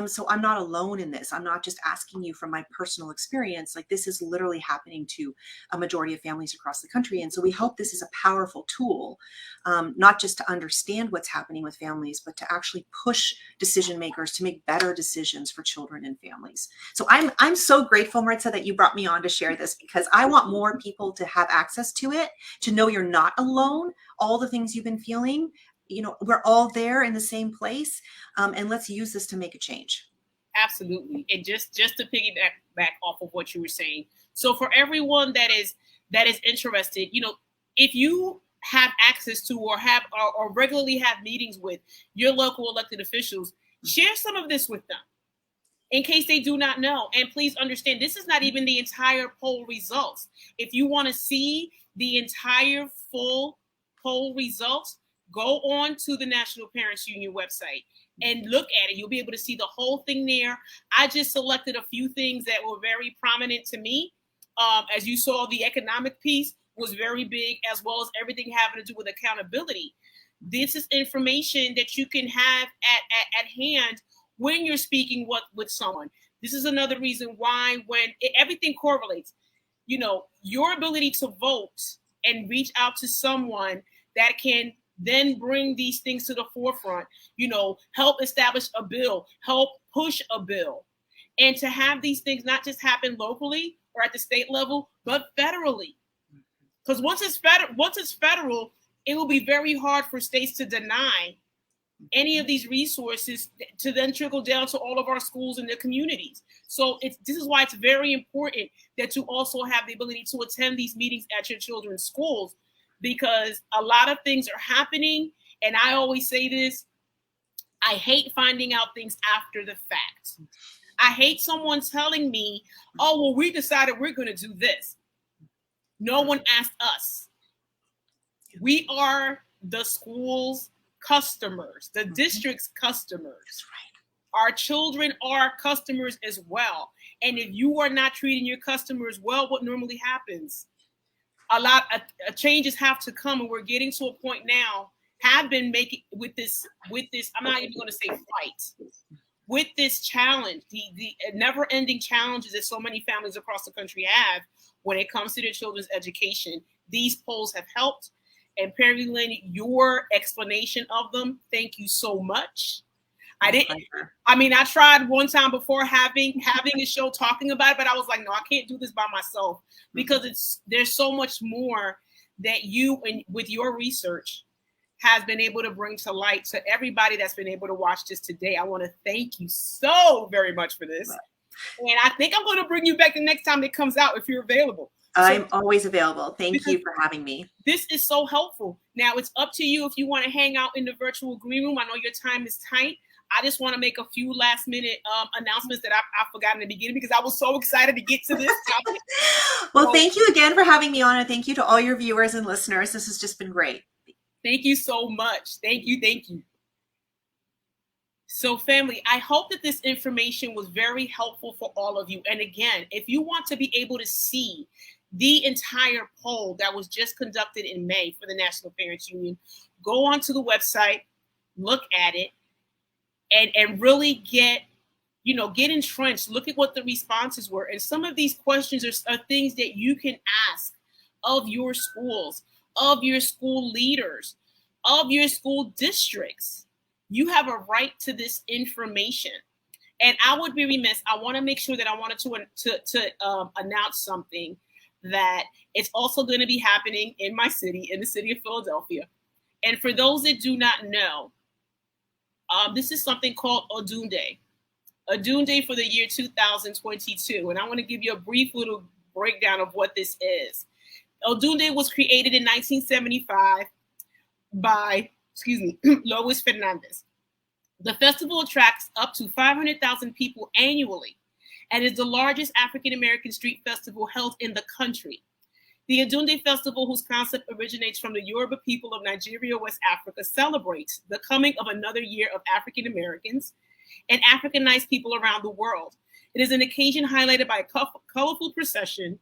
So I'm not alone in this. I'm not just asking you from my personal experience. Like, this is literally happening to a majority of families across the country. And so we hope this is a powerful tool, not just to understand what's happening with families, but to actually push decision makers to make better decisions for children and families. So I'm so grateful, Maritza, that you brought me on to share this, because I want more people to have access to it, to know you're not alone. All the things you've been feeling, we're all there in the same place, and let's use this to make a change. Absolutely. And just to piggyback off of what you were saying. So for everyone that is interested, if you have access to or regularly have meetings with your local elected officials, share some of this with them in case they do not know. And please understand, this is not even the entire poll results. If you want to see the entire full poll results, go on to the National Parents Union website and look at it. You'll be able to see the whole thing there. I just selected a few things that were very prominent to me. As you saw, the economic piece was very big, as well as everything having to do with accountability. This is information that you can have at hand when you're speaking with someone. This is another reason why everything correlates, your ability to vote and reach out to someone that can then bring these things to the forefront, help establish a bill, help push a bill, and to have these things not just happen locally or at the state level, but federally. Because once it's federal, it will be very hard for states to deny any of these resources to then trickle down to all of our schools and their communities. So this is why it's very important that you also have the ability to attend these meetings at your children's schools, because a lot of things are happening. And I always say this, I hate finding out things after the fact. I hate someone telling me, oh, well, we decided we're going to do this. No one asked us. We are the school's customers, the district's customers. That's right. Our children are customers as well. And if you are not treating your customers well, what normally happens? Changes have to come, and we're getting to a point now, have been making with this, I'm not even going to say fight, with this challenge, the never-ending challenges that so many families across the country have when it comes to their children's education. These polls have helped. And Peri Lynn, your explanation of them, thank you so much. I tried one time before having a show talking about it, but I was like, no, I can't do this by myself, because there's so much more that you, and with your research, has been able to bring to light to everybody that's been able to watch this today. I want to thank you so very much for this. And I think I'm going to bring you back the next time it comes out if you're available. I'm always available. Thank you for having me. This is so helpful. Now it's up to you if you want to hang out in the virtual green room. I know your time is tight. I just want to make a few last minute announcements that I forgot in the beginning, because I was so excited to get to this topic. Well, thank you again for having me on, and thank you to all your viewers and listeners. This has just been great. Thank you so much. Thank you. Thank you. So family, I hope that this information was very helpful for all of you. And again, if you want to be able to see the entire poll that was just conducted in May for the National Parents Union, go onto the website, look at it, and really get entrenched. Look at what the responses were. And some of these questions are things that you can ask of your schools, of your school leaders, of your school districts. You have a right to this information. And I would be remiss. I want to make sure that I wanted to announce something that it's also going to be happening in my city, in the city of Philadelphia. And for those that do not know, this is something called Odun Day. Odun Day for the year 2022. And I want to give you a brief little breakdown of what this is. Odun Day was created in 1975 by, Luis Fernandez. The festival attracts up to 500,000 people annually and is the largest African-American street festival held in the country. The Odun Day Festival, whose concept originates from the Yoruba people of Nigeria, West Africa, celebrates the coming of another year of African Americans and Africanized people around the world. It is an occasion highlighted by a colorful procession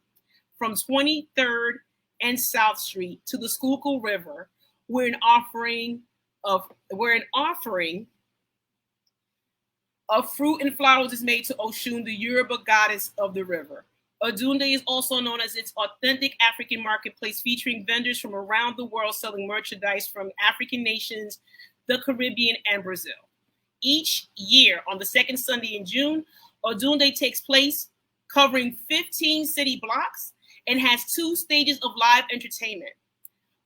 from 23rd and South Street to the Schuylkill River, where an offering of fruit and flowers is made to Oshun, the Yoruba goddess of the river. Odun Day is also known as its authentic African marketplace, featuring vendors from around the world selling merchandise from African nations, the Caribbean, and Brazil. Each year, on the second Sunday in June, Odun Day takes place, covering 15 city blocks, and has 2 stages of live entertainment.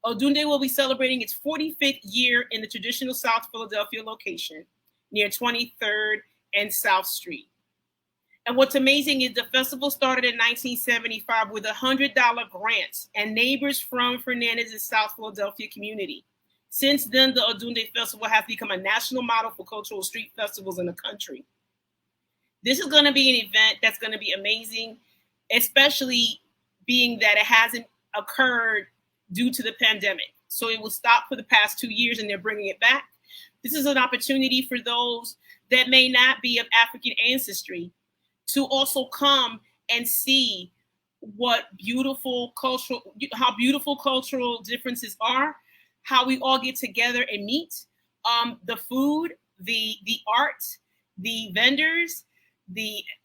Odun Day will be celebrating its 45th year in the traditional South Philadelphia location near 23rd and South Street. And what's amazing is the festival started in 1975 with a $100 grant and neighbors from Fernandez's South Philadelphia community. Since then, the Odun Day Festival has become a national model for cultural street festivals in the country. This is going to be an event that's going to be amazing, especially being that it hasn't occurred due to the pandemic. So it was stopped for the past 2 years and they're bringing it back. This is an opportunity for those that may not be of African ancestry to also come and see how beautiful cultural differences are, how we all get together and meet, the food, the art, the vendors,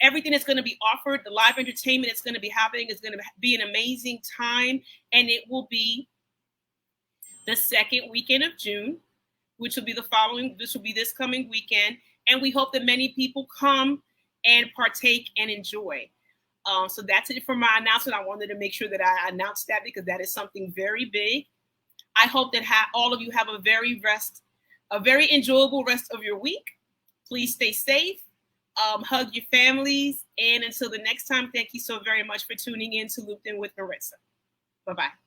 everything that's going to be offered, the live entertainment that's going to be happening is going to be an amazing time. And it will be the second weekend of June, which will be this coming weekend. And we hope that many people come and partake and enjoy. So that's it for my announcement. I wanted to make sure that I announced that because that is something very big. I hope that all of you have a very enjoyable rest of your week. Please stay safe. Hug your families. And until the next time, thank you so very much for tuning in to Looped In with Maritza. Bye-bye.